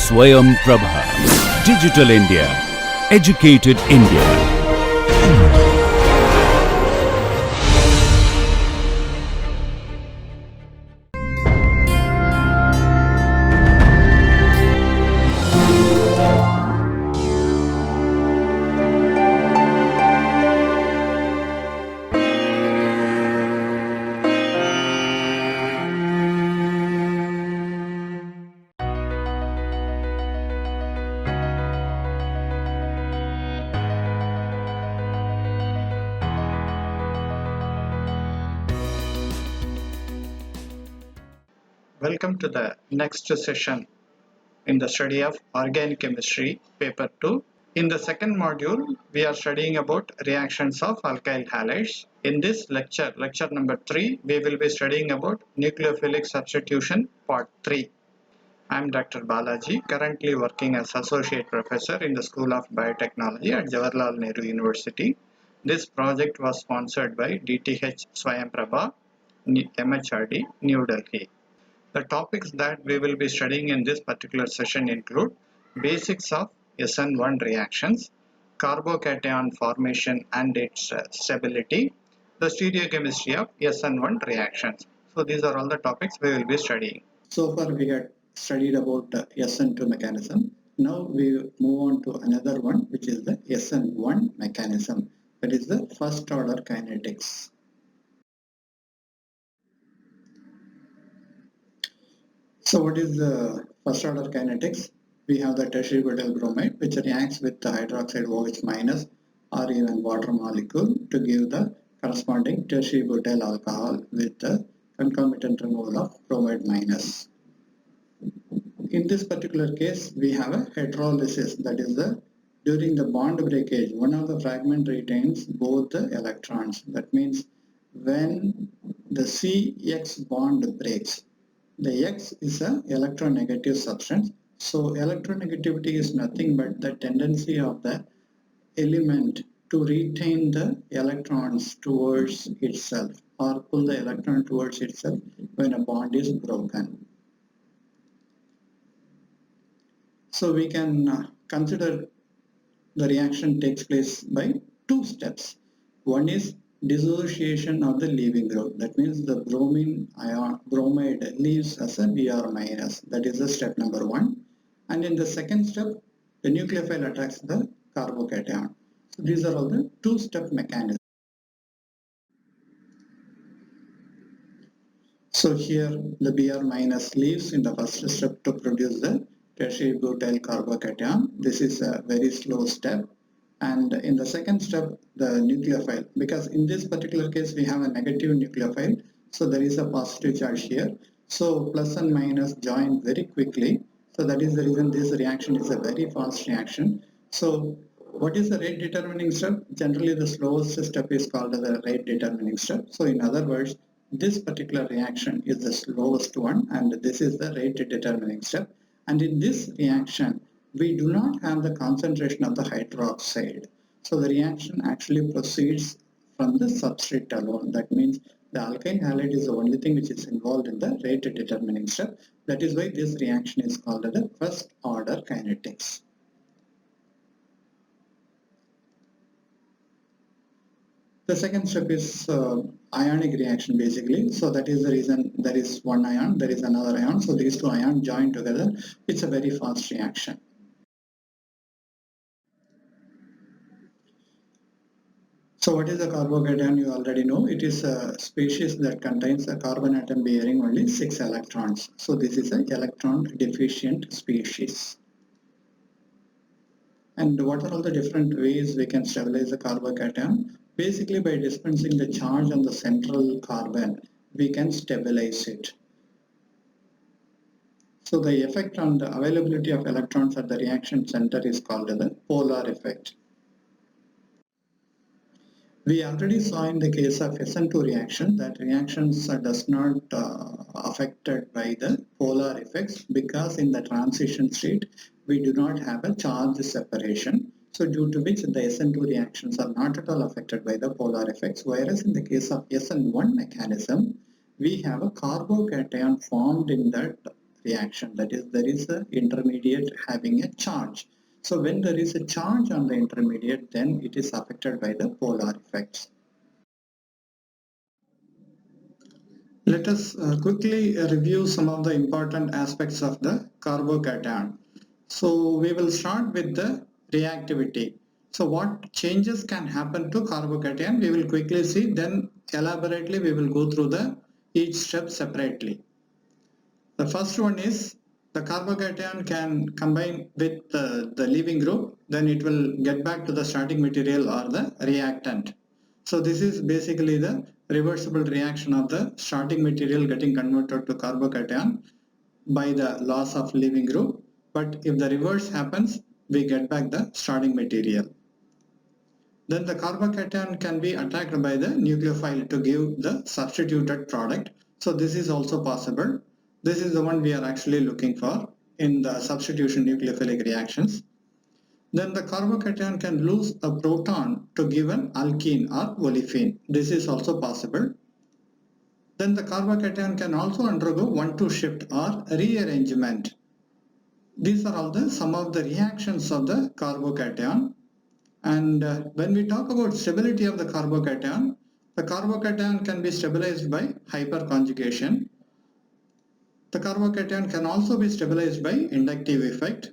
Swayam Prabha. Digital India. Educated India. Welcome to the next session in the study of organic chemistry, paper 2. In the second module, we are studying about reactions of alkyl halides. In this lecture number 3, we will be studying about nucleophilic substitution, part 3. I am Dr. Balaji, currently working as Associate Professor in the School of Biotechnology at Jawaharlal Nehru University. This project was sponsored by DTH Swayam Prabha, MHRD, New Delhi. The topics that we will be studying in this particular session include basics of SN1 reactions, carbocation formation and its stability, the stereochemistry of SN1 reactions. So these are all the topics we will be studying. So far we had studied about SN2 mechanism. Now we move on to another one, which is the SN1 mechanism, that is the first order kinetics. So what is the first order kinetics? We have the tertiary butyl bromide, which reacts with the hydroxide OH minus or even water molecule to give the corresponding tertiary butyl alcohol with the concomitant removal of bromide minus. In this particular case, we have a heterolysis, that is during the bond breakage, one of the fragment retains both the electrons. That means when the CX bond breaks, the X is an electronegative substance. So electronegativity is nothing but the tendency of the element to retain the electrons towards itself or pull the electron towards itself when a bond is broken. So we can consider the reaction takes place by two steps. One is dissociation of the leaving group. That means the bromide leaves as a Br minus. That is the step number 1. And in the second step, the nucleophile attacks the carbocation. So these are all the two-step mechanisms. So here the Br minus leaves in the first step to produce the tertiary butyl carbocation. This is a very slow step. And in the second step, the nucleophile, because in this particular case we have a negative nucleophile, so there is a positive charge here. So plus and minus join very quickly. So that is the reason this reaction is a very fast reaction. So what is the rate determining step? Generally the slowest step is called the rate determining step. So in other words, this particular reaction is the slowest one and this is the rate determining step. And in this reaction, we do not have the concentration of the hydroxide. So the reaction actually proceeds from the substrate alone. That means the alkyl halide is the only thing which is involved in the rate determining step. That is why this reaction is called the first order kinetics. The second step is ionic reaction basically. So that is the reason there is one ion, there is another ion. So these two ions join together. It's a very fast reaction. So what is a carbocation? You already know. It is a species that contains a carbon atom bearing only 6 electrons. So this is an electron deficient species. And what are all the different ways we can stabilize a carbocation? Basically by dispensing the charge on the central carbon, we can stabilize it. So the effect on the availability of electrons at the reaction center is called the polar effect. We already saw in the case of SN2 reaction that reactions are does not affected by the polar effects because in the transition state we do not have a charge separation. So due to which the SN2 reactions are not at all affected by the polar effects, whereas in the case of SN1 mechanism we have a carbocation formed in that reaction. That is, there is an intermediate having a charge. So when there is a charge on the intermediate, then it is affected by the polar effects. Let us quickly review some of the important aspects of the carbocation. So we will start with the reactivity. So what changes can happen to carbocation, we will quickly see, then elaborately we will go through each step separately. The first one is the carbocation can combine with the leaving group, then it will get back to the starting material or the reactant. So this is basically the reversible reaction of the starting material getting converted to carbocation by the loss of leaving group. But if the reverse happens, we get back the starting material. Then the carbocation can be attacked by the nucleophile to give the substituted product. So this is also possible. This is the one we are actually looking for in the substitution nucleophilic reactions. Then the carbocation can lose a proton to give an alkene or olefin. This is also possible. Then the carbocation can also undergo 1,2 shift or rearrangement. These are all some of the reactions of the carbocation. And when we talk about stability of the carbocation can be stabilized by hyperconjugation. The carbocation can also be stabilized by inductive effect.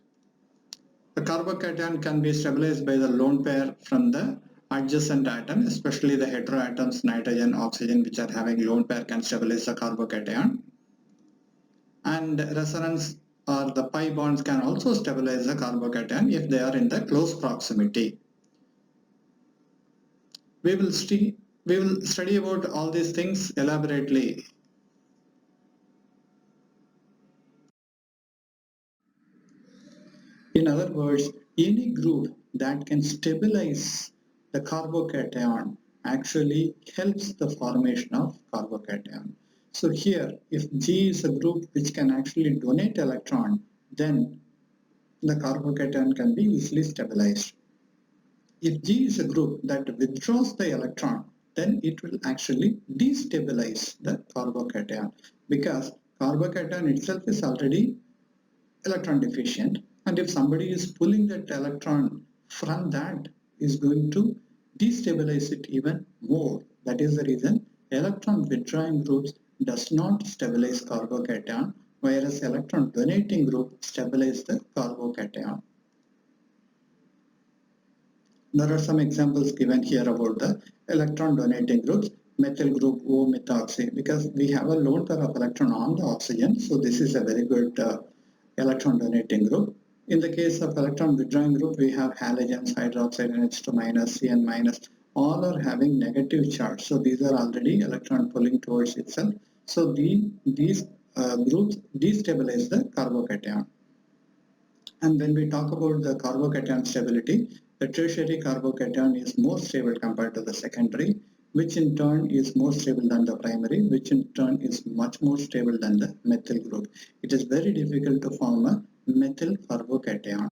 The carbocation can be stabilized by the lone pair from the adjacent atom, especially the heteroatoms, nitrogen, oxygen, which are having lone pair can stabilize the carbocation. And resonance or the pi bonds can also stabilize the carbocation if they are in the close proximity. We will study about all these things elaborately. In other words, any group that can stabilize the carbocation actually helps the formation of carbocation. So here, if G is a group which can actually donate electron, then the carbocation can be easily stabilized. If G is a group that withdraws the electron, then it will actually destabilize the carbocation, because carbocation itself is already electron deficient, and if somebody is pulling that electron from that, is going to destabilize it even more. That is the reason electron withdrawing groups does not stabilize carbocation, whereas electron donating group stabilize the carbocation. There are some examples given here about the electron donating groups. Methyl group O methoxy, because we have a lone pair of electron on the oxygen, so this is a very good electron donating group. In the case of electron withdrawing group, we have halogens, hydroxide, H2 minus, Cn minus, all are having negative charge. So these are already electron pulling towards itself. So these groups destabilize the carbocation. And when we talk about the carbocation stability, the tertiary carbocation is more stable compared to the secondary, which in turn is more stable than the primary, which in turn is much more stable than the methyl group. It is very difficult to form a methyl carbocation.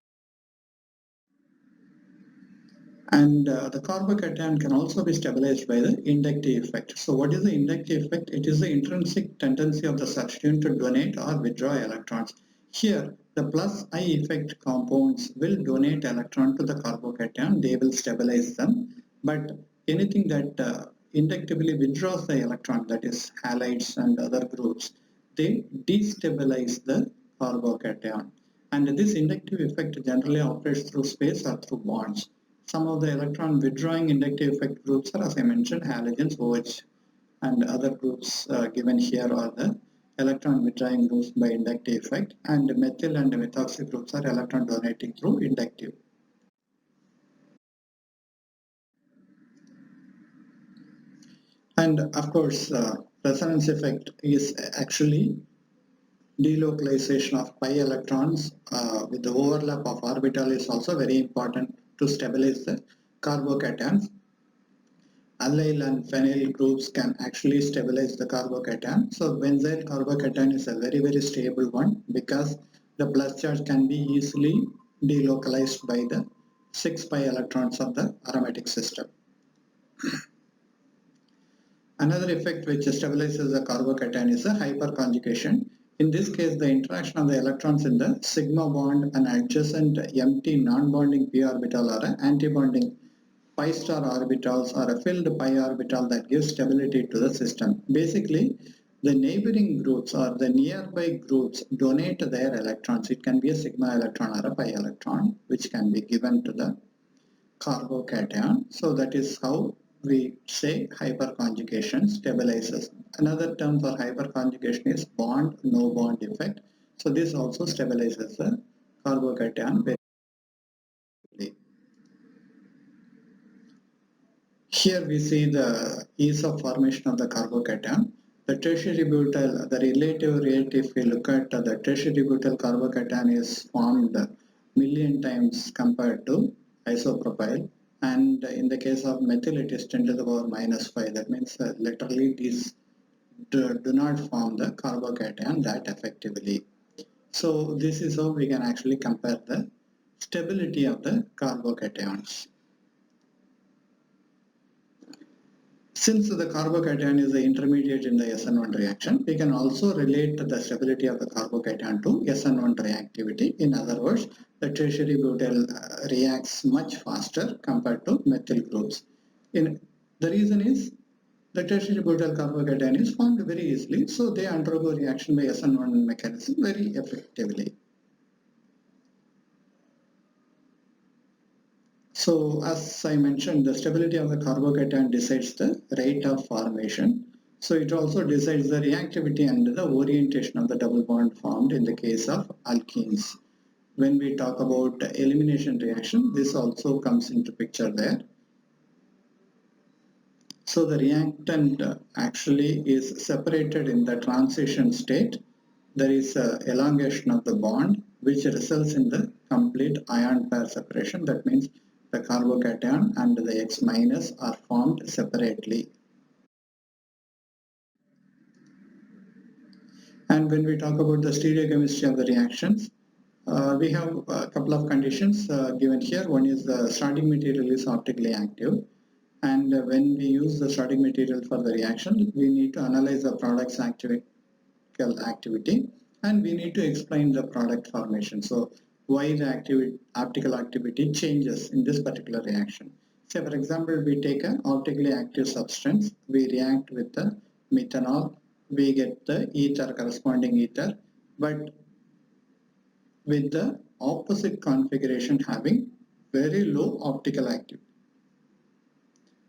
And the carbocation can also be stabilized by the inductive effect. So what is the inductive effect? It is the intrinsic tendency of the substituent to donate or withdraw electrons. Here, the plus I effect compounds will donate electron to the carbocation. They will stabilize them. But anything that inductively withdraws the electron, that is halides and other groups, they destabilize the carbocation. And this inductive effect generally operates through space or through bonds. Some of the electron withdrawing inductive effect groups are, as I mentioned, halogens, OH, and other groups given here are the electron withdrawing groups by inductive effect, and methyl and methoxy groups are electron donating through inductive. And of course, resonance effect is actually delocalization of pi electrons with the overlap of orbital is also very important to stabilize the carbocations. Allyl and phenyl groups can actually stabilize the carbocation. So benzyl carbocation is a very stable one, because the plus charge can be easily delocalized by the 6 pi electrons of the aromatic system. Another effect which stabilizes the carbocation is the hyperconjugation. In this case, the interaction of the electrons in the sigma bond and adjacent empty non-bonding p orbital or anti-bonding pi star orbitals or a filled pi orbital that gives stability to the system. Basically, the neighboring groups or the nearby groups donate their electrons. It can be a sigma electron or a pi electron, which can be given to the carbocation. So that is how we say hyperconjugation stabilizes. Another term for hyperconjugation is bond no bond effect. So this also stabilizes the carbocation very quickly. Here we see the ease of formation of the carbocation. The tertiary butyl, the relative rate, if we look at the tertiary butyl carbocation is formed million times compared to isopropyl, and in the case of methyl it is 10 to the power minus 5. That means literally these do not form the carbocation that effectively. So this is how we can actually compare the stability of the carbocations. Since the carbocation is the intermediate in the SN1 reaction, we can also relate the stability of the carbocation to SN1 reactivity. In other words, the tertiary butyl reacts much faster compared to methyl groups. The reason is the tertiary butyl carbocation is formed very easily, so they undergo reaction by SN1 mechanism very effectively. So as I mentioned, the stability of the carbocation decides the rate of formation. So it also decides the reactivity and the orientation of the double bond formed in the case of alkenes. When we talk about elimination reaction, this also comes into picture there. So the reactant actually is separated in the transition state. There is elongation of the bond which results in the complete ion pair separation. That means the carbocation and the X minus are formed separately. And when we talk about the stereochemistry of the reactions, we have a couple of conditions given here. One is the starting material is optically active. And when we use the starting material for the reaction, we need to analyze the product's activity and we need to explain the product formation. So why the optical activity changes in this particular reaction. Say for example, we take an optically active substance, we react with the methanol, we get the ether, corresponding ether, but with the opposite configuration having very low optical activity.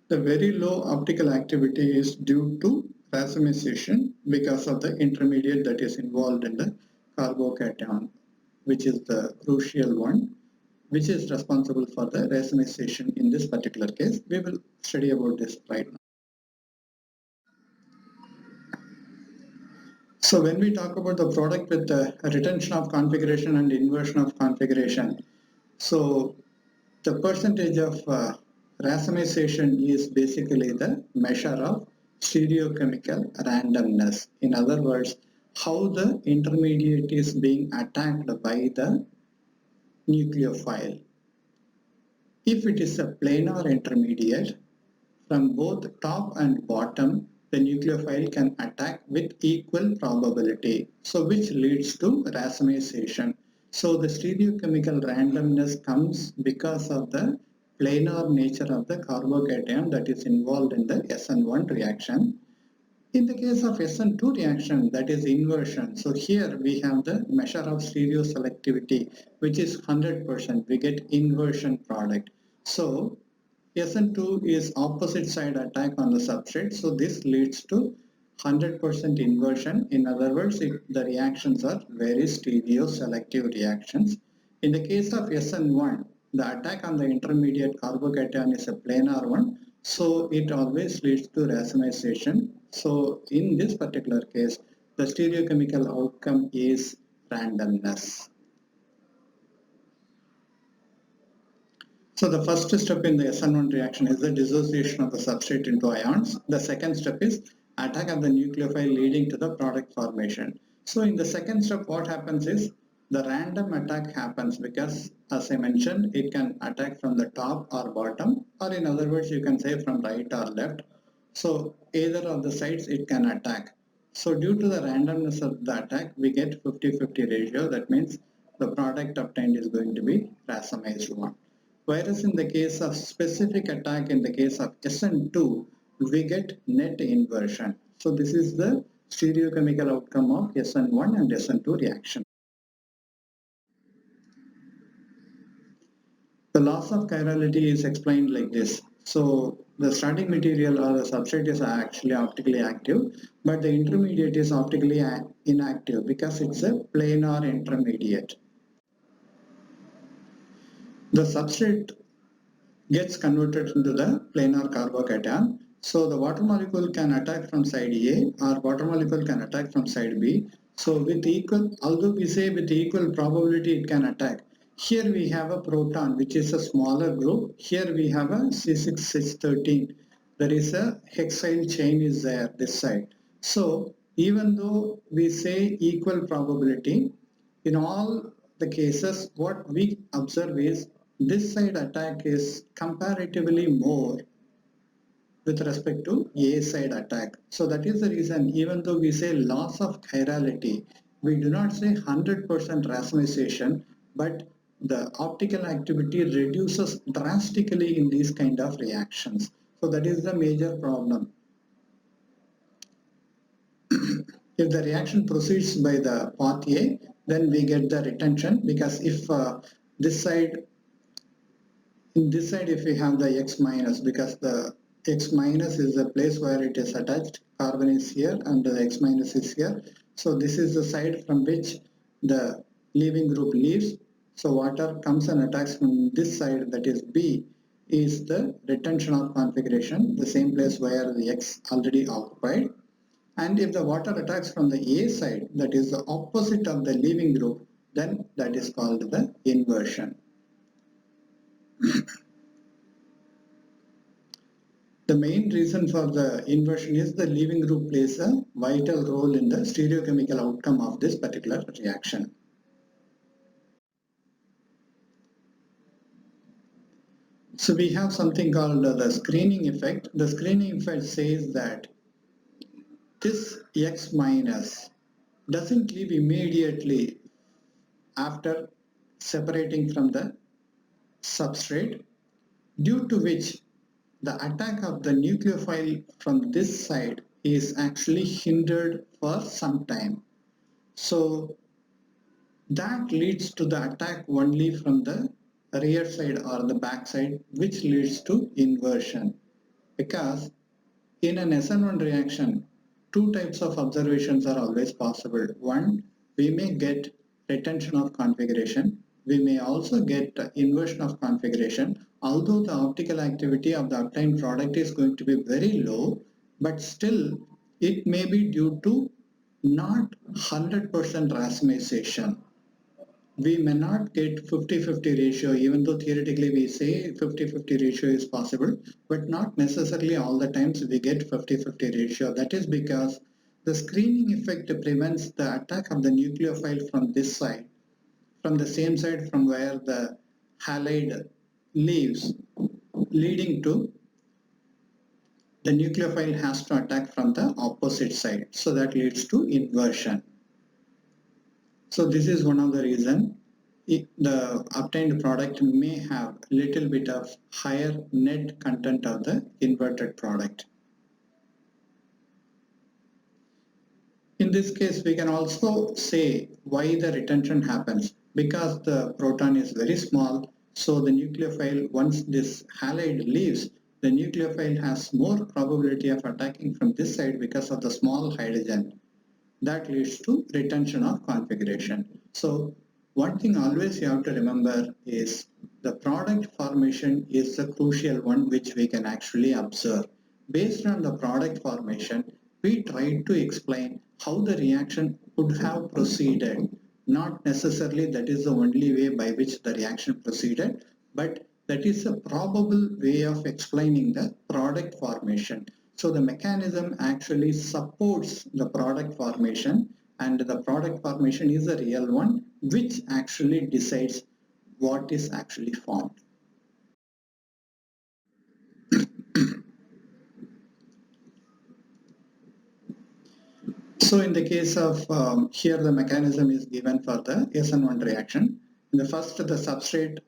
The very low optical activity is due to racemization because of the intermediate that is involved in the carbocation, which is the crucial one, which is responsible for the racemization in this particular case. We will study about this right now. So when we talk about the product with the retention of configuration and inversion of configuration, so the percentage of racemization is basically the measure of stereochemical randomness. In other words, how the intermediate is being attacked by the nucleophile. If it is a planar intermediate, from both top and bottom, the nucleophile can attack with equal probability, so which leads to racemization. So the stereochemical randomness comes because of the planar nature of the carbocation that is involved in the SN1 reaction. In the case of SN2 reaction, that is inversion. So here we have the measure of stereoselectivity, which is 100%. We get inversion product. So SN2 is opposite side attack on the substrate. So this leads to 100% inversion. In other words, the reactions are very stereoselective reactions. In the case of SN1, the attack on the intermediate carbocation is a planar one. So it always leads to racemization. So in this particular case, the stereochemical outcome is randomness. So the first step in the SN1 reaction is the dissociation of the substrate into ions. The second step is attack of the nucleophile leading to the product formation. So in the second step, what happens is the random attack happens because, as I mentioned, it can attack from the top or bottom, or in other words, you can say from right or left. So either of the sides it can attack. So due to the randomness of the attack, we get 50-50 ratio. That means the product obtained is going to be racemized one. Whereas in the case of specific attack, in the case of SN2, we get net inversion. So this is the stereochemical outcome of SN1 and SN2 reaction. The loss of chirality is explained like this. So the starting material or the substrate is actually optically active, but the intermediate is optically inactive because it's a planar intermediate. The substrate gets converted into the planar carbocation. So the water molecule can attack from side A or water molecule can attack from side B. So with equal, although we say with equal probability it can attack, here we have a proton which is a smaller group. Here we have a C6H13. There is a hexyl chain is there this side. So even though we say equal probability, in all the cases what we observe is this side attack is comparatively more with respect to A side attack. So that is the reason even though we say loss of chirality, we do not say 100% racemization, but the optical activity reduces drastically in these kind of reactions. So that is the major problem. If the reaction proceeds by the path A, then we get the retention, because if this side in this side if we have the X minus, because the X minus is the place where it is attached, carbon is here and the X minus is here. So this is the side from which the leaving group leaves. So water comes and attacks from this side, that is B, is the retention of configuration, the same place where the X already occupied. And if the water attacks from the A side, that is the opposite of the leaving group, then that is called the inversion. The main reason for the inversion is the leaving group plays a vital role in the stereochemical outcome of this particular reaction. So we have something called the screening effect. The screening effect says that this X minus doesn't leave immediately after separating from the substrate, due to which the attack of the nucleophile from this side is actually hindered for some time. So that leads to the attack only from the rear side or the back side, which leads to inversion. Because in an SN1 reaction, two types of observations are always possible. One, we may get retention of configuration. We may also get inversion of configuration. Although the optical activity of the obtained product is going to be very low, but still it may be due to not 100% racemization. We may not get 50-50 ratio, even though theoretically we say 50-50 ratio is possible, but not necessarily all the times we get 50-50 ratio. That is because the screening effect prevents the attack of the nucleophile from this side, from the same side from where the halide leaves, leading to the nucleophile has to attack from the opposite side. So that leads to inversion. So this is one of the reasons the obtained product may have little bit of higher net content of the inverted product. In this case, we can also say why the retention happens. Because the proton is very small, so the nucleophile, once this halide leaves, the nucleophile has more probability of attacking from this side because of the small hydrogen. That leads to retention of configuration. So one thing always you have to remember is the product formation is the crucial one which we can actually observe. Based on the product formation, we try to explain how the reaction could have proceeded. Not necessarily that is the only way by which the reaction proceeded, but that is a probable way of explaining the product formation. So the mechanism actually supports the product formation, and the product formation is a real one which actually decides what is actually formed. So in the case of here the mechanism is given for the SN1 reaction. In the first, the substrate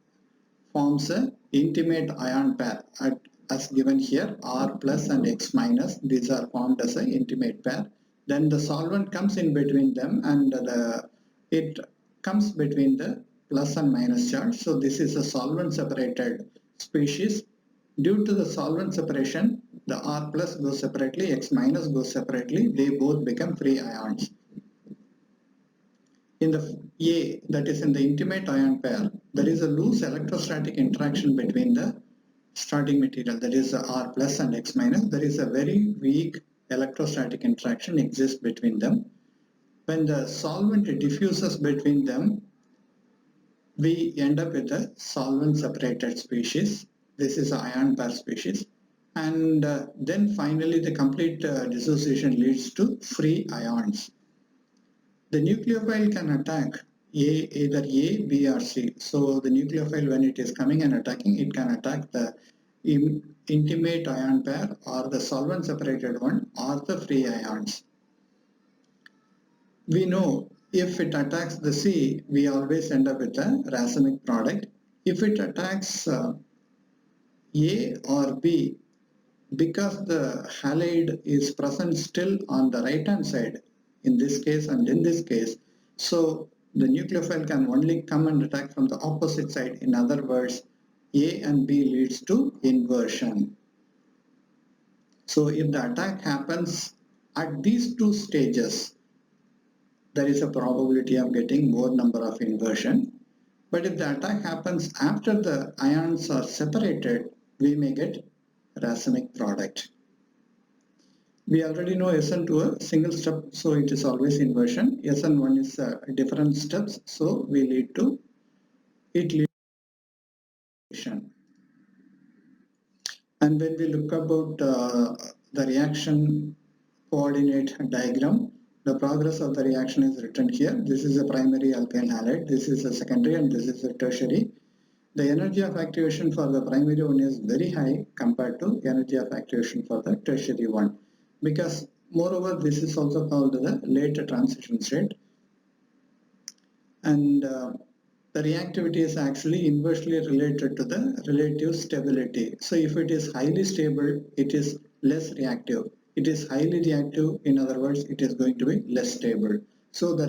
forms a intimate ion pair as given here, R plus and X minus. These are formed as an intimate pair. Then the solvent comes in between them, and it comes between the plus and minus charge. So this is a solvent separated species. Due to the solvent separation, the R plus goes separately, X minus goes separately. They both become free ions. In the A, that is in the intimate ion pair, there is a loose electrostatic interaction between the starting material, that is R plus and X minus. There is a very weak electrostatic interaction exists between them. When the solvent diffuses between them, we end up with a solvent separated species. This is an ion pair species. And then finally the complete dissociation leads to free ions. The nucleophile can attack either A, B or C. So the nucleophile, when it is coming and attacking, it can attack the intimate ion pair or the solvent separated one or the free ions. We know if it attacks the C, we always end up with a racemic product. If it attacks A or B, because the halide is present still on the right hand side, in this case and in this case, so the nucleophile can only come and attack from the opposite side. In other words, A and B leads to inversion. So if the attack happens at these two stages, there is a probability of getting more number of inversion. But if the attack happens after the ions are separated, we may get racemic product. We already know SN2 a single step, so it is always inversion. SN1 is different steps, so we lead to it leads to inversion. And when we look about the reaction coordinate diagram, the progress of the reaction is written here. This is a primary alkyl halide, this is a secondary, and this is a tertiary. The energy of activation for the primary one is very high compared to energy of activation for the tertiary one, because moreover this is also called the late transition state, and the reactivity is actually inversely related to the relative stability. So if it is highly stable, it is less reactive. It is highly reactive, in other words, it is going to be less stable. So the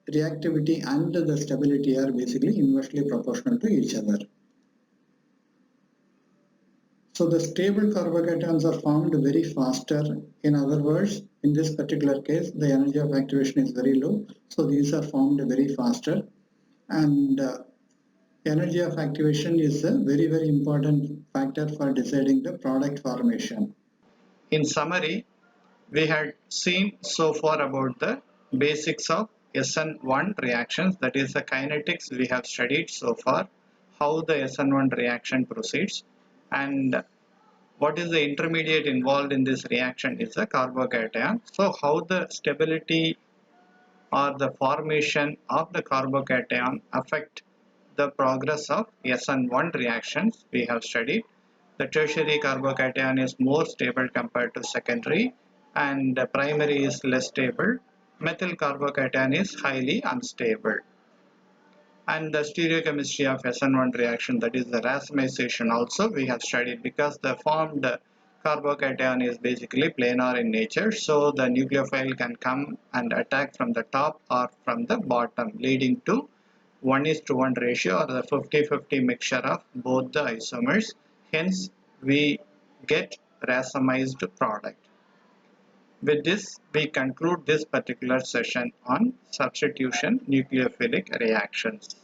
reactivity and the stability are basically inversely proportional to each other. So the stable carbocations are formed very faster. In other words, in this particular case, the energy of activation is very low. So these are formed very faster. And energy of activation is a very, very important factor for deciding the product formation. In summary, we had seen so far about the basics of SN1 reactions, that is the kinetics we have studied so far, how the SN1 reaction proceeds, and what is the intermediate involved in this reaction is the carbocation. So how the stability or the formation of the carbocation affect the progress of SN1 reactions we have studied. The tertiary carbocation is more stable compared to secondary, and the primary is less stable. Methyl carbocation is highly unstable. And the stereochemistry of SN1 reaction, that is the racemization, also we have studied, because the formed carbocation is basically planar in nature, so the nucleophile can come and attack from the top or from the bottom, leading to 1:1 ratio or the 50-50 mixture of both the isomers. Hence we get racemized product. With this, we conclude this particular session on substitution nucleophilic reactions.